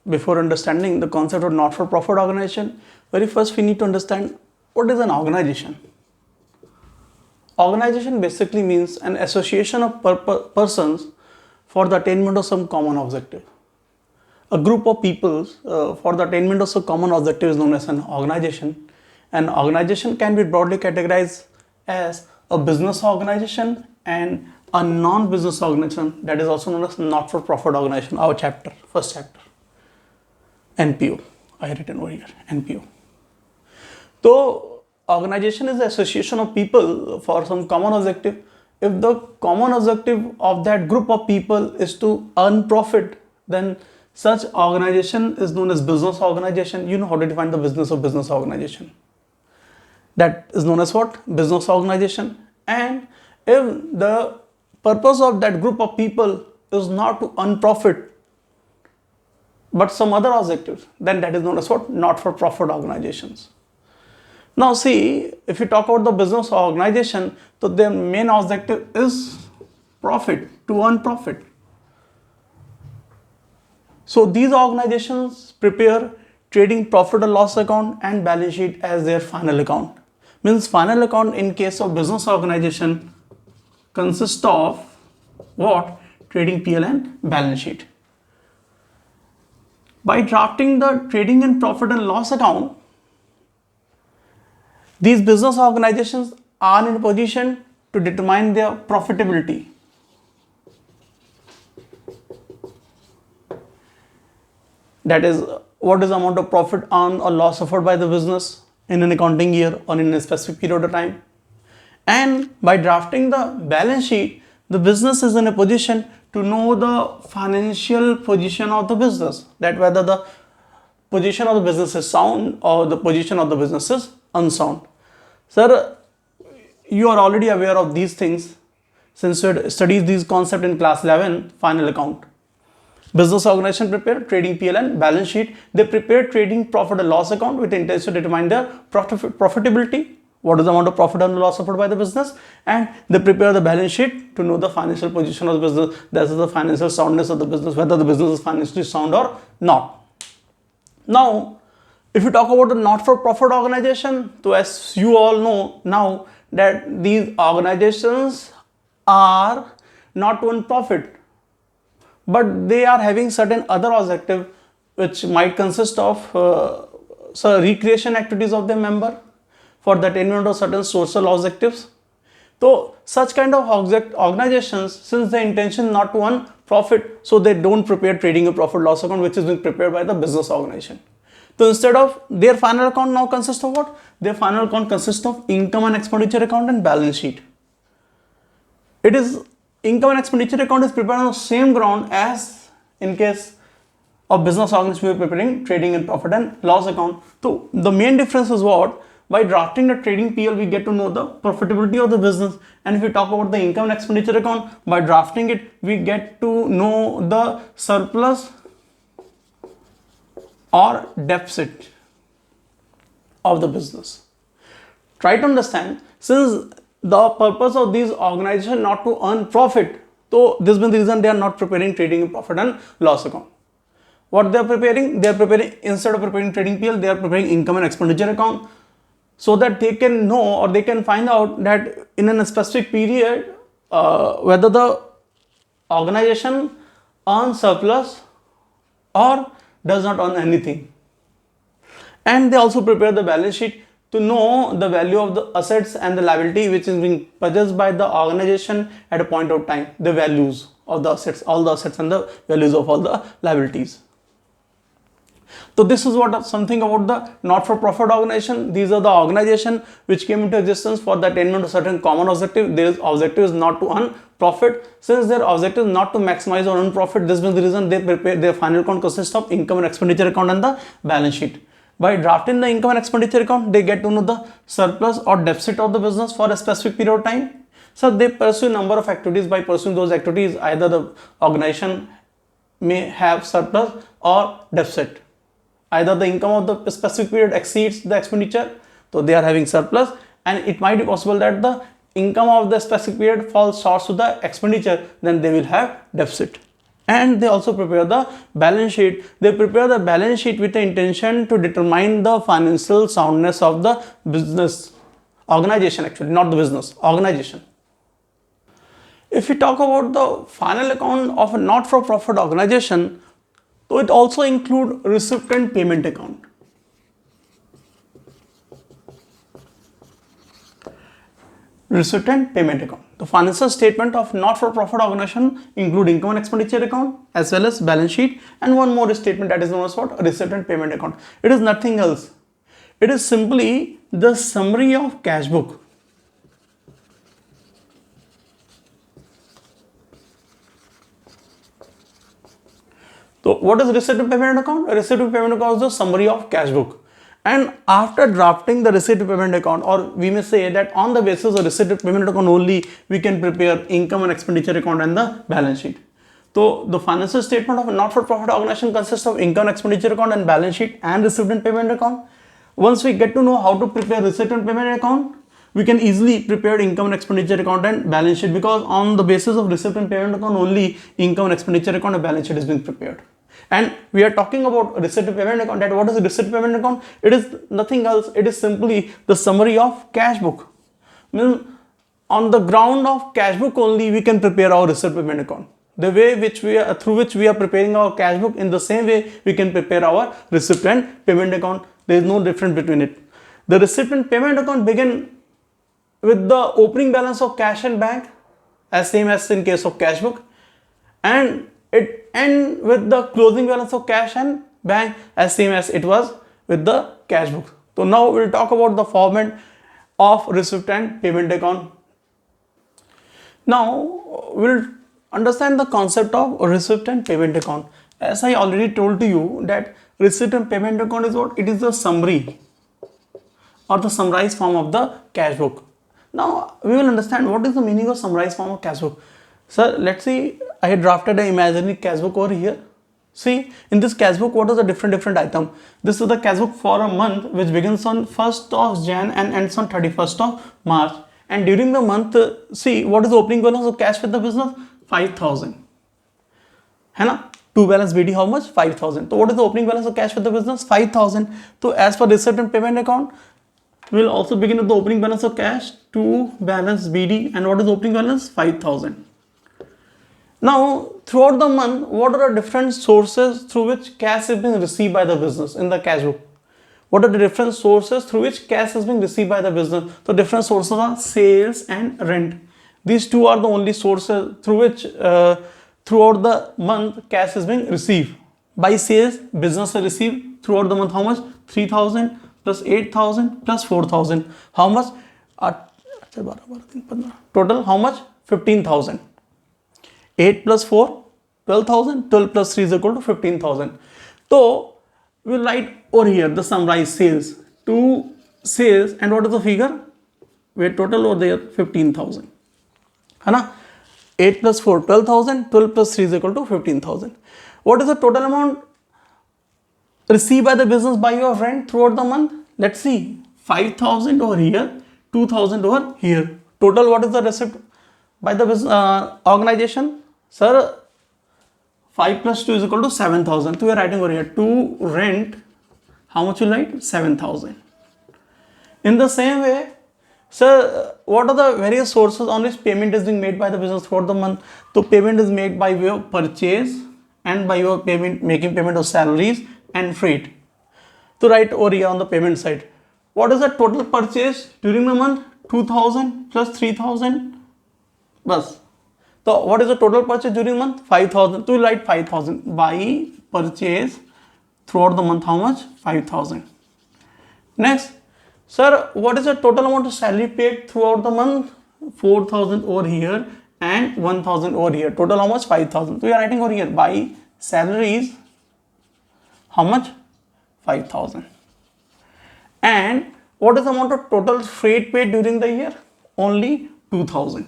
before understanding the concept of not-for-profit organization, very first we need to understand what is an organization. Organization basically means an association of persons for the attainment of some common objective. A group of people for the attainment of some common objective is known as an organization. An organization can be broadly categorized as a business organization and a non-business organization, that is also known as not-for-profit organization. Our chapter, first chapter, NPO. I have written over here, NPO. So, organization is the association of people for some common objective. If the common objective of that group of people is to earn profit, then such organization is known as business organization. You know how to define the business of business organization. That is known as what? Business organization. And if the purpose of that group of people is not to earn profit, but some other objectives, then that is known as what? Not-for-profit organizations. Now see, if you talk about the business organization, so their main objective is profit, to earn profit. So these organizations prepare trading profit or loss account and balance sheet as their final account. Means final account in case of business organization consists of what? Trading PL and balance sheet. By drafting the trading and profit and loss account, these business organizations are in a position to determine their profitability. That is, what is the amount of profit earned or loss suffered by the business in an accounting year or in a specific period of time. And by drafting the balance sheet, the business is in a position to know the financial position of the business, that whether the position of the business is sound or the position of the business is unsound. Sir, you are already aware of these things since you had studied these concepts in class 11, final account. Business organization prepare trading PL and balance sheet. They prepare trading profit and loss account with intention to determine their profitability, what is the amount of profit and loss suffered by the business, and they prepare the balance sheet to know the financial position of the business, that is the financial soundness of the business, whether the business is financially sound or not. Now, if you talk about the not-for-profit organization, so as you all know now that these organizations are not to earn profit, but they are having certain other objective which might consist of recreation activities of their member for the attainment of certain social objectives. So such kind of organizations, since the intention not to earn profit, so they don't prepare trading and profit loss account, which is being prepared by the business organization. So instead of their final account now consists of what? Their final account consists of income and expenditure account and balance sheet. It is income and expenditure account is prepared on the same ground as in case of business organization we are preparing trading and profit and loss account. So the main difference is what? By drafting the trading PL, we get to know the profitability of the business. And if we talk about the income and expenditure account, by drafting it, we get to know the surplus or deficit of the business. Try to understand, since the purpose of these organizations not to earn profit, so this is the reason they are not preparing trading and profit and loss account. What they are preparing? They are preparing, instead of preparing trading PL, they are preparing income and expenditure account, so that they can know or they can find out that in a specific period whether the organization earns surplus or does not earn anything. And they also prepare the balance sheet to know the value of the assets and the liability which is being purchased by the organization at a point of time, the values of the assets, all the assets and the values of all the liabilities. So this is what something about the not-for-profit organization. These are the organization which came into existence for the attainment of certain common objective. Their objective is not to earn profit. Since their objective is not to maximize or earn profit, this is the reason they prepare their final account consists of income and expenditure account and the balance sheet. By drafting the income and expenditure account, they get to know the surplus or deficit of the business for a specific period of time. So they pursue a number of activities. By pursuing those activities, either the organization may have surplus or deficit. Either the income of the specific period exceeds the expenditure, so they are having surplus, and it might be possible that the income of the specific period falls short to the expenditure, then they will have deficit. And they also prepare the balance sheet. They prepare the balance sheet with the intention to determine the financial soundness of the business organization, actually not the business organization. If we talk about the final account of a not-for-profit organization, so it also include receipt and payment account. Receipt and payment account. The financial statement of not-for-profit organization include income and expenditure account as well as balance sheet, and one more statement that is known as what? Receipt and payment account. It is nothing else. It is simply the summary of cash book. So what is receipt and payment account? A receipt and payment account is the summary of cash book. And after drafting the receipt and payment account, or we may say that on the basis of receipt and payment account only, we can prepare income and expenditure account and the balance sheet. So the financial statement of a not-for-profit organization consists of income and expenditure account and balance sheet and receipt and payment account. Once we get to know how to prepare receipt and payment account, we can easily prepare income and expenditure account and balance sheet, because on the basis of receipt and payment account only, income and expenditure account and balance sheet is being prepared. And we are talking about receipt and payment account. That what is a receipt and payment account? It is nothing else. It is simply the summary of cash book. Means on the ground of cash book only we can prepare our receipt and payment account. The way through which we are preparing our cash book, in the same way we can prepare our receipt and payment account. There is no difference between it. The receipt and payment account begin with the opening balance of cash and bank, as same as in case of cash book, and it end with the closing balance of cash and bank, as same as it was with the cash book. So now we'll talk about the format of receipt and payment account. Now we'll understand the concept of receipt and payment account. As I already told to you that receipt and payment account is what? It is the summary or the summarized form of the cash book. Now we will understand what is the meaning of summarized form of cash book. Sir, let's see, I had drafted an imaginary cash book over here. See, in this cash book, what is the different item? This is the cash book for a month which begins on 1st of Jan and ends on 31st of March. And during the month, see, what is the opening balance of cash with the business? 5,000. है ना? To balance BD, how much? 5,000. So what is the opening balance of cash with the business? 5,000. So as per receipt and payment account, we will also begin with the opening balance of cash to balance BD. And what is the opening balance? 5,000. Now, throughout the month, what are the different sources through which cash is being received by the business in the cash book? What are the different sources through which cash is being received by the business? The different sources are sales and rent. These two are the only sources through which throughout the month cash is being received. By sales, business will receive throughout the month how much? 3,000 plus 8,000 plus 4,000. How much? Total how much? 15,000. 8 plus 4, 12,000. 12 plus 3 is equal to 15,000. So we'll write over here the summarized sales. To sales, and what is the figure? Where total over there 15,000. है ना? 8 plus 4, 12,000. 12 plus 3 is equal to 15,000. What is the total amount received by the business by your rent throughout the month? Let's see. 5,000 over here, 2,000 over here. Total what is the receipt by the business organization? Sir, 5 plus 2 is equal to 7,000. So we are writing over here to rent. How much will write? 7,000. In the same way, sir, what are the various sources on which payment is being made by the business throughout the month? So payment is made by way of purchase and by your payment, making payment of salaries and freight. So write over here on the payment side. What is the total purchase during the month? 2,000 plus 3,000. Bas. So what is the total purchase during the month? 5,000. So we write 5,000. By purchase throughout the month, how much? 5,000. Next, sir, what is the total amount of salary paid throughout the month? 4,000 over here and 1,000 over here. Total how much? 5,000. So we are writing over here by salaries, how much? 5,000. And what is the amount of total freight paid during the year? Only 2,000.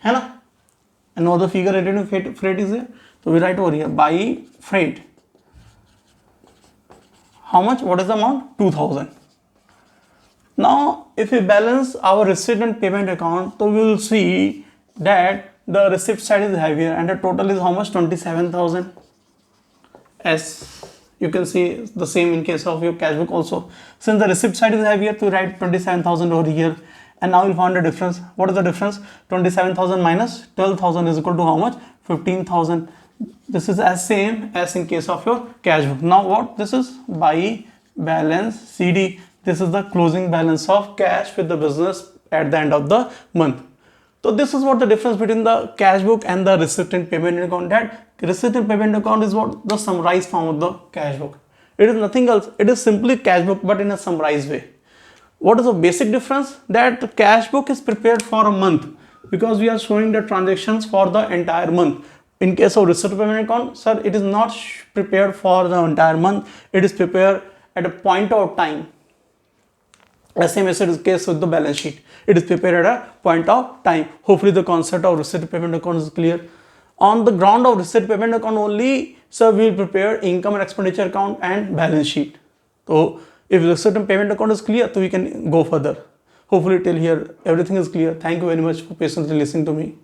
है ना? And now the figure related to freight is there. So we write over here by freight. How much? What is the amount? 2,000. Now, if we balance our receipt and payment account, so we will see that the receipt side is heavier, and the total is how much? 27,000. As you can see, the same in case of your cash book also. Since the receipt side is heavier, to write 27,000 over here. And now you'll find the difference. What is the difference? 27,000 minus 12,000 is equal to how much? 15,000. This is as same as in case of your cash book. Now what? This is buy balance CD. This is the closing balance of cash with the business at the end of the month. So this is what the difference between the cash book and the receipt and payment account. That receipt and payment account is what? The summarized form of the cash book. It is nothing else. It is simply cash book, but in a summarized way. What is the basic difference? That cash book is prepared for a month, because we are showing the transactions for the entire month. In case of receipt payment account, sir, it is not prepared for the entire month. It is prepared at a point of time. Same as it is case with the balance sheet. It is prepared at a point of time. Hopefully the concept of receipt payment account is clear. On the ground of receipt payment account only, sir, we will prepare income and expenditure account and balance sheet. So if receipt and payment account is clear, so we can go further. Hopefully till here everything is clear. Thank you very much for patiently listening to me.